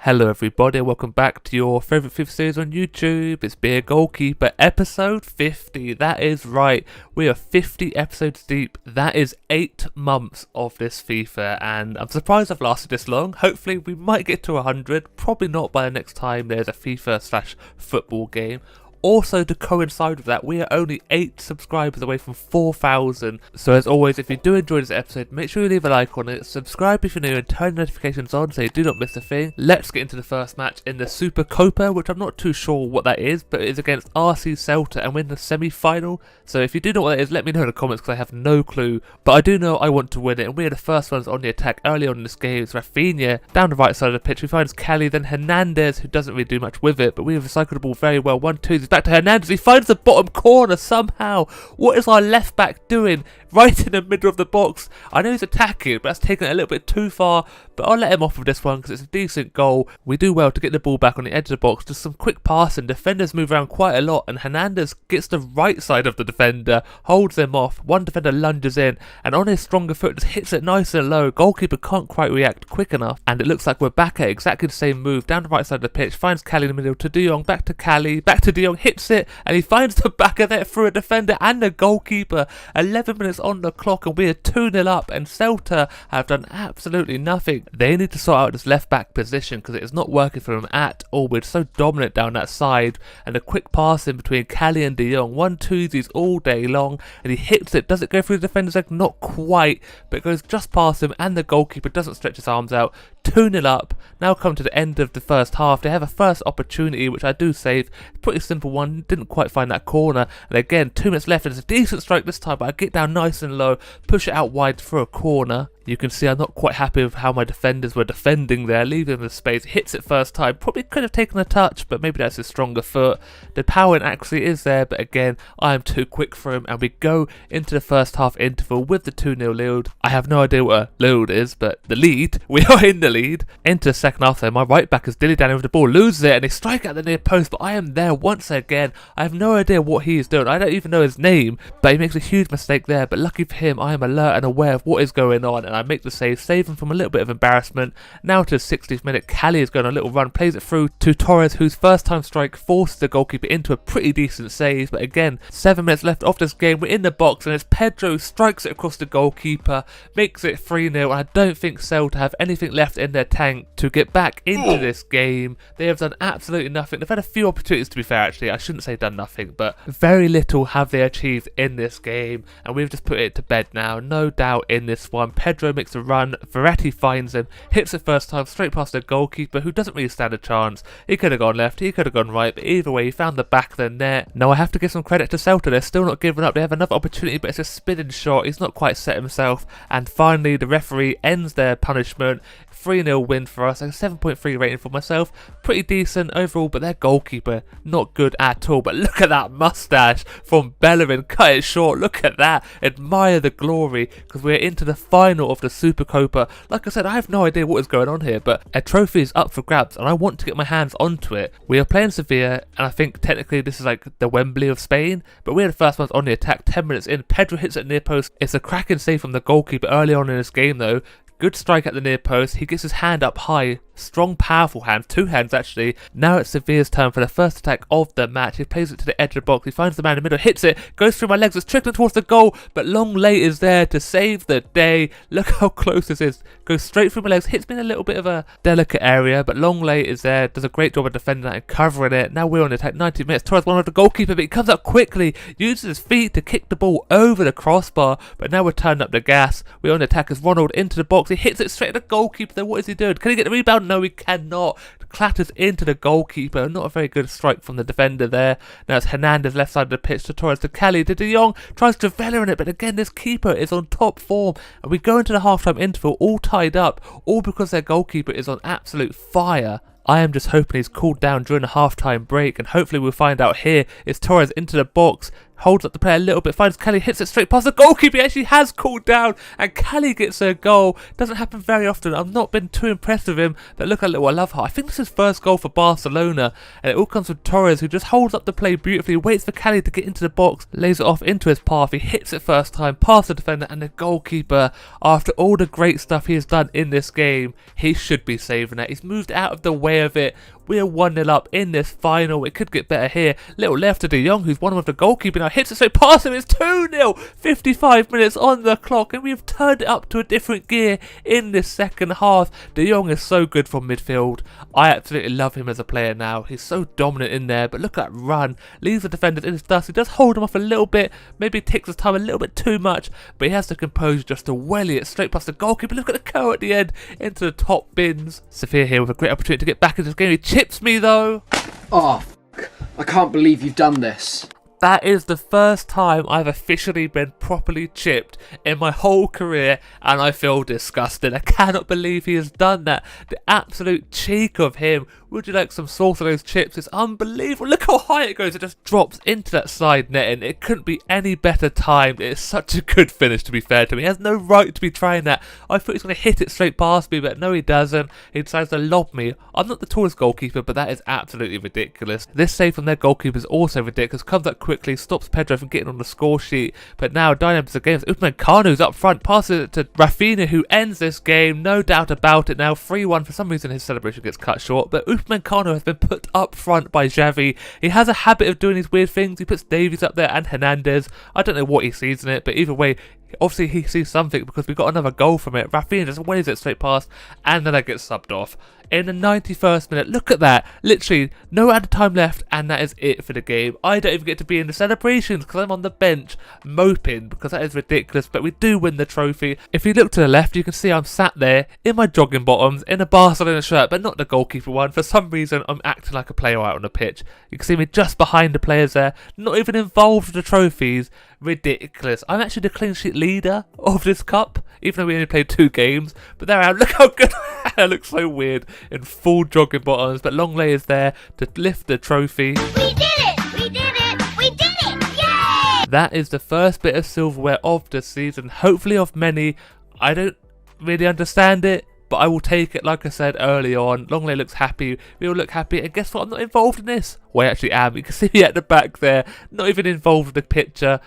Hello everybody, welcome back to your favourite FIFA series on YouTube. It's Be a Goalkeeper episode 50. That is right, we are 50 episodes deep. That is 8 months of this FIFA, and I'm surprised I've lasted this long. Hopefully we might get to 100, probably not by the next time there's a FIFA / football game. Also, to coincide with that, we are only 8 subscribers away from 4,000. So as always, if you do enjoy this episode, make sure you leave a like on it, subscribe if you're new, and turn notifications on so you do not miss a thing. Let's get into the first match in the SUPERCOPA, which I'm not too sure what that is, but it is against RC Celta, and we're in the semi-final. So if you do know what that is, let me know in the comments because I have no clue. But I do know I want to win it, and we are the first ones on the attack early on in this game. It's Rafinha down the right side of the pitch. We find Kelly, then Hernandez, who doesn't really do much with it, but we have recycled the ball very well. 1-2, back to Hernandez, he finds the bottom corner somehow. What is our left back doing right in the middle of the box? I know he's attacking, but that's taken it a little bit too far, but I'll let him off with this one because it's a decent goal. We do well to get the ball back on the edge of the box, just some quick passing. Defenders move around quite a lot, and Hernandez gets the right side of the defender, holds them off. One defender lunges in, and on his stronger foot just hits it nice and low. Goalkeeper can't quite react quick enough, and it looks like we're back at exactly the same move. Down the right side of the pitch, finds Cali in the middle to De Jong, back to Cali, back to De Jong, hits it, and he finds the back of it through a defender and the goalkeeper. 11 minutes on the clock and we are 2-0 up, and Celta have done absolutely nothing. They need to sort out this left back position because it is not working for them at all. We're so dominant down that side, and a quick pass in between Cali and De Jong, 1-2s all day long, and he hits it. Does it go through the defender's leg? Not quite, but it goes just past him, and the goalkeeper doesn't stretch his arms out. 2-0 up. Now come to the end of the first half. They have a first opportunity, which I do save. Pretty simple one. Didn't quite find that corner. And again, 2 minutes left, and it's a decent strike this time, but I get down nice and low, push it out wide for a corner. You can see I'm not quite happy with how my defenders were defending there, leaving him the space. Hits it first time, probably could have taken a touch, but maybe that's his stronger foot. The power and accuracy is there, but again, I am too quick for him, and we go into the first half interval with the 2-0 lead. I have no idea what a lead is, but the lead, we are in the lead. Into the second half though, my right back is dilly down with the ball, loses it, and they strike at the near post, but I am there once again. I have no idea what he is doing. I don't even know his name, but he makes a huge mistake there, but lucky for him, I am alert and aware of what is going on, and I make the save him from a little bit of embarrassment. Now to the 60th minute, Cali is going on a little run, plays it through to Torres, whose first time strike forces the goalkeeper into a pretty decent save. But again, 7 minutes left of this game, we're in the box, and as Pedro strikes it across the goalkeeper, makes it 3-0, and I don't think Celta have anything left in their tank to get back into this game. They have done absolutely nothing. They've had a few opportunities, to be fair, actually. I shouldn't say done nothing, but very little have they achieved in this game, and we've just put it to bed now. No doubt in this one. Pedro makes a run, Verratti finds him, hits it first time straight past the goalkeeper, who doesn't really stand a chance. He could have gone left, he could have gone right, but either way he found the back of the net. Now I have to give some credit to Celta, they're still not giving up. They have another opportunity, but it's a spinning shot, he's not quite set himself, and finally the referee ends their punishment. 3-0 win for us, a 7.3 rating for myself, pretty decent overall, but their goalkeeper, not good at all. But look at that moustache from Bellerin, cut it short, look at that, admire the glory, because we're into the final of the SUPERCOPA. Like I said, I have no idea what is going on here, but a trophy is up for grabs, and I want to get my hands onto it. We are playing Sevilla, and I think technically this is like the Wembley of Spain, but we're the first ones on the attack. 10 minutes in, Pedro hits it near post. It's a cracking save from the goalkeeper early on in this game though. Good strike at the near post, he gets his hand up high, strong powerful hand, 2 hands actually. Now it's Sevilla's turn for the first attack of the match. He plays it to the edge of the box, he finds the man in the middle, hits it, goes through my legs, it's trickling towards the goal, but Longley is there to save the day. Look how close this is, goes straight through my legs, hits me in a little bit of a delicate area, but Longley is there, does a great job of defending that and covering it. Now we're on the attack, 90 minutes, Torres one of the goalkeeper, but he comes up quickly, uses his feet to kick the ball over the crossbar, but now we're turning up the gas. We're on the attack as Ronald into the box, he hits it straight at the goalkeeper there. What is he doing? Can he get the rebound? No, he cannot. Clatters into the goalkeeper. Not a very good strike from the defender there. Now it's Hernandez left side of the pitch to Torres to Cali to De Jong. Tries to Vela in it, but again this keeper is on top form, and we go into the half-time interval all tied up, all because their goalkeeper is on absolute fire. I am just hoping he's cooled down during the half-time break, and hopefully we'll find out here. It's Torres into the box, holds up the play a little bit, finds Kelly, hits it straight past the goalkeeper. He actually has cooled down, and Kelly gets a goal. Doesn't happen very often. I've not been too impressed with him, but look how little I love her. I think this is his first goal for Barcelona, and it all comes from Torres, who just holds up the play beautifully, waits for Kelly to get into the box, lays it off into his path. He hits it first time, past the defender, and the goalkeeper, after all the great stuff he has done in this game, he should be saving it. He's moved out of the way of it. We're 1-0 up in this final. It could get better here. Little left to De Jong, who's one of the goalkeeper now, hits it straight past him. It's 2-0. 55 minutes on the clock, and we've turned it up to a different gear in this second half. De Jong is so good from midfield. I absolutely love him as a player now. He's so dominant in there, but look at that run. Leaves the defenders in his dust. He does hold him off a little bit. Maybe takes his time a little bit too much, but he has the composure just to welly it straight past the goalkeeper. Look at the curl at the end into the top bins. Sophia here with a great opportunity to get back into this game. He chips me though. Oh, I can't believe you've done this. That is the first time I've officially been properly chipped in my whole career, and I feel disgusted. I cannot believe he has done that. The absolute cheek of him. Would you like some sauce on those chips? It's unbelievable. Look how high it goes. It just drops into that side netting. It couldn't be any better timed. It's such a good finish, to be fair to him. He has no right to be trying that. I thought he was going to hit it straight past me, but no, he doesn't. He decides to lob me. I'm not the tallest goalkeeper, but that is absolutely ridiculous. This save from their goalkeeper is also ridiculous. Comes up quickly, stops Pedro from getting on the score sheet. But now dynamics against Upamecano's up front, passes it to Rafinha, who ends this game. No doubt about it now. 3-1. For some reason, his celebration gets cut short, but Upamecano has been put up front by Xavi. He has a habit of doing these weird things. He puts Davies up there and Hernandez. I don't know what he sees in it, but either way, obviously he sees something because we got another goal from it. Rafinha just waves it straight past, and then I get subbed off. In the 91st minute, look at that. Literally, no added time left, and that is it for the game. I don't even get to be in the celebrations because I'm on the bench moping because that is ridiculous, but we do win the trophy. If you look to the left, you can see I'm sat there in my jogging bottoms, in a Barcelona shirt, but not the goalkeeper one. For some reason, I'm acting like a player out on the pitch. You can see me just behind the players there, not even involved with the trophies. Ridiculous. I'm actually the clean sheet leader of this cup, even though we only played 2 games. But there I am. Look how good I look. So weird in full jogging bottoms, but Longley is there to lift the trophy. We did it! We did it! We did it! Yay! That is the first bit of silverware of the season, hopefully of many. I don't really understand it, but I will take it. Like I said early on, Longley looks happy, we all look happy, and guess what, I'm not involved in this. Well, I actually am. You can see me at the back there, not even involved in the picture.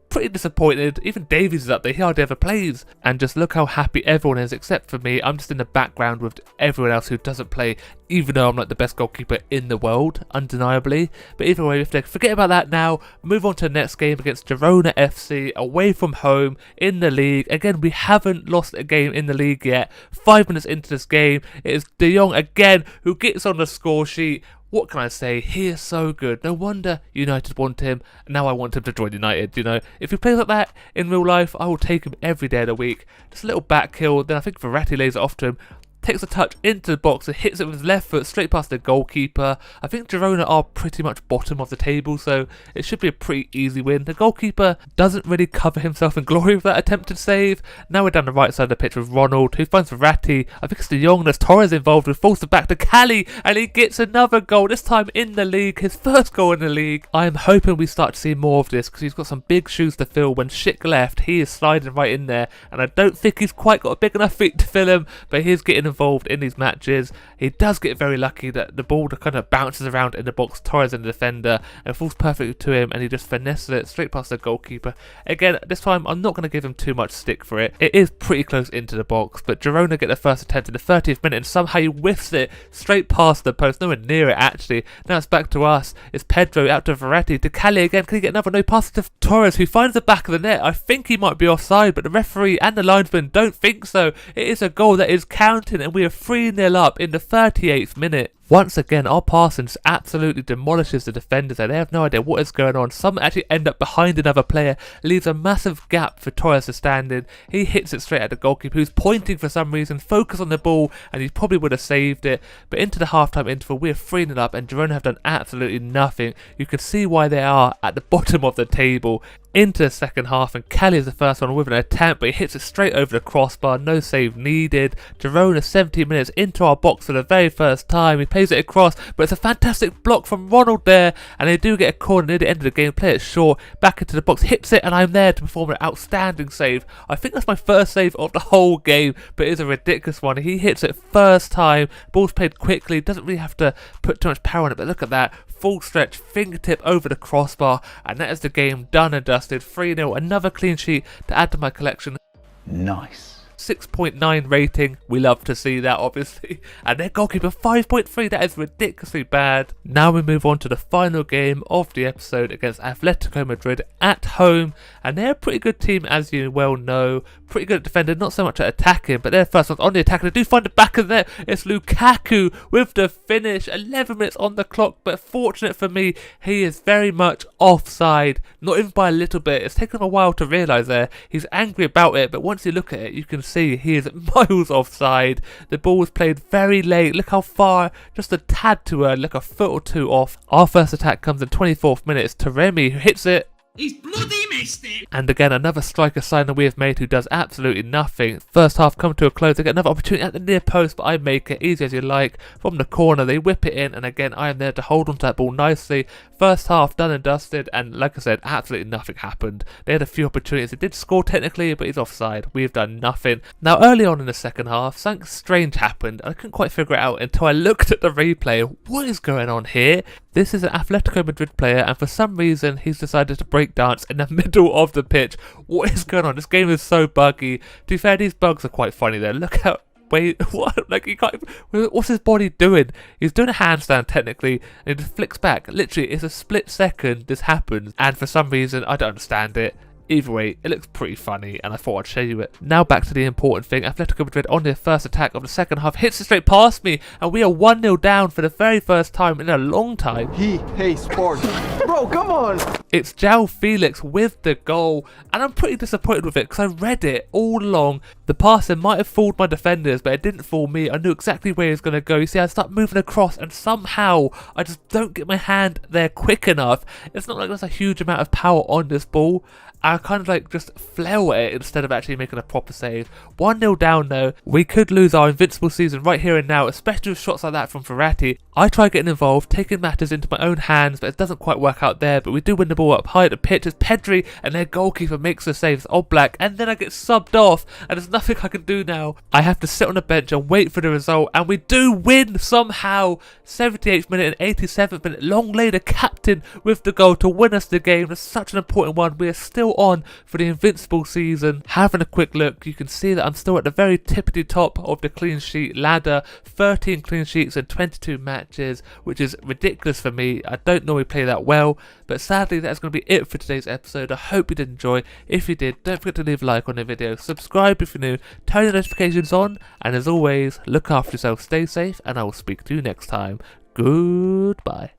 Pretty disappointed. Even Davies is up there, he hardly ever plays. And just look how happy everyone is except for me. I'm just in the background with everyone else who doesn't play, even though I'm like the best goalkeeper in the world, undeniably. But either way, we have to forget about that now, move on to the next game against Girona FC, away from home in the league. Again, we haven't lost a game in the league yet. 5 minutes into this game, it is De Jong again who gets on the score sheet. What can I say? He is so good. No wonder United want him. Now I want him to join United, you know. If he plays like that in real life, I will take him every day of the week. Just a little back heel. Then I think Verratti lays it off to him. Takes a touch into the box and hits it with his left foot straight past the goalkeeper. I think Girona are pretty much bottom of the table, so it should be a pretty easy win. The goalkeeper doesn't really cover himself in glory with that attempted save. Now we're down the right side of the pitch with Ronald, who finds Verratti. I think it's De Jong, there's Torres involved, who falls it back to Cali, and he gets another goal, this time in the league, his first goal in the league. I am hoping we start to see more of this, because he's got some big shoes to fill. When Schick left, he is sliding right in there, and I don't think he's quite got a big enough feet to fill him, but he's getting involved in these matches. He does get very lucky that the ball kind of bounces around in the box, Torres in the defender, and falls perfectly to him, and he just finesses it straight past the goalkeeper. Again, this time I'm not going to give him too much stick for it. It is pretty close into the box, but Girona get the first attempt in the 30th minute, and somehow he whiffs it straight past the post, nowhere near it actually. Now it's back to us. It's Pedro out to Verratti, to Cali again. Can he get another? No, pass to Torres, who finds the back of the net. I think he might be offside, but the referee and the linesman don't think so. It is a goal that is counting, and we are 3-0 up in the 38th minute. Once again, our passing just absolutely demolishes the defenders there. They have no idea what is going on. Some actually end up behind another player, leaves a massive gap for Torres to stand in. He hits it straight at the goalkeeper, who's pointing for some reason, focus on the ball, and he probably would have saved it. But into the half-time interval, we're 3-0 up, and Girona have done absolutely nothing. You can see why they are at the bottom of the table. Into the second half, and Kelly is the first one with an attempt, but he hits it straight over the crossbar, no save needed. Girona 17 minutes into our box for the very first time. He plays plays it across, but it's a fantastic block from Ronald there, and they do get a corner near the end of the game. Play it short, back into the box, hits it, and I'm there to perform an outstanding save. I think that's my first save of the whole game, but it is a ridiculous one. He hits it first time, ball's played quickly, doesn't really have to put too much power on it, but look at that. Full stretch, fingertip over the crossbar, and that is the game done and dusted. 3-0, another clean sheet to add to my collection. Nice. 6.9 rating, we love to see that obviously, and their goalkeeper 5.3, that is ridiculously bad. Now we move on to the final game of the episode against Atletico Madrid at home, and they're a pretty good team as you well know, pretty good at defending, not so much at attacking, but they're first ones on the attack, and they do find the back of there. It's Lukaku with the finish, 11 minutes on the clock, but fortunate for me, he is very much offside, not even by a little bit. It's taken him a while to realise there, he's angry about it, but once you look at it, you can see he is miles offside. The ball was played very late, look how far, just a tad to her, like a foot or two off. Our first attack comes in 24th minute, it's Taremi who hits it. He's bloody missed it! And again, another striker signing we have made who does absolutely nothing. First half come to a close, they get another opportunity at the near post, but I make it easy as you like. From the corner, they whip it in, and again, I am there to hold on to that ball nicely. First half done and dusted, and like I said, absolutely nothing happened. They had a few opportunities, they did score technically, but he's offside. We've done nothing. Now, early on in the second half, something strange happened. I couldn't quite figure it out until I looked at the replay. What is going on here? This is an Atletico Madrid player, and for some reason, he's decided to break dance in the middle of the pitch. What is going on? This game is so buggy. To be fair, these bugs are quite funny there. Look how... Wait, what? Like, he can't... What's his body doing? He's doing a handstand, technically, and he just flicks back. Literally, it's a split second this happens, and for some reason, I don't understand it. Either way, it looks pretty funny, and I thought I'd show you it. Now back to the important thing. Atletico Madrid on their first attack of the second half hits it straight past me, and we are 1-0 down for the very first time in a long time. He hates sports. Bro, come on! It's João Felix with the goal, and I'm pretty disappointed with it because I read it all along. The passing might have fooled my defenders, but it didn't fool me. I knew exactly where he was going to go. You see, I start moving across, and somehow I just don't get my hand there quick enough. It's not like there's a huge amount of power on this ball. I kind of like just flail at it instead of actually making a proper save. 1-0 down though. We could lose our invincible season right here and now, especially with shots like that from Verratti. I try getting involved, taking matters into my own hands, but it doesn't quite work out there. But we do win the ball up high at the pitch. It's Pedri, and their goalkeeper makes the saves. Oblak, and then I get subbed off, and there's nothing I can do now. I have to sit on the bench and wait for the result, and we do win somehow. 78th minute and 87th minute. Long lay the captain with the goal to win us the game. It's such an important one. We are still on for the invincible season. Having a quick look, you can see that I'm still at the very tippity top of the clean sheet ladder. 13 clean sheets in 22 matches, which is ridiculous for me. I don't normally play that well, but sadly that's going to be it for today's episode. I hope you did enjoy. If you did, don't forget to leave a like on the video, subscribe if you're new, turn your notifications on, and as always, look after yourself, stay safe, and I will speak to you next time. Goodbye.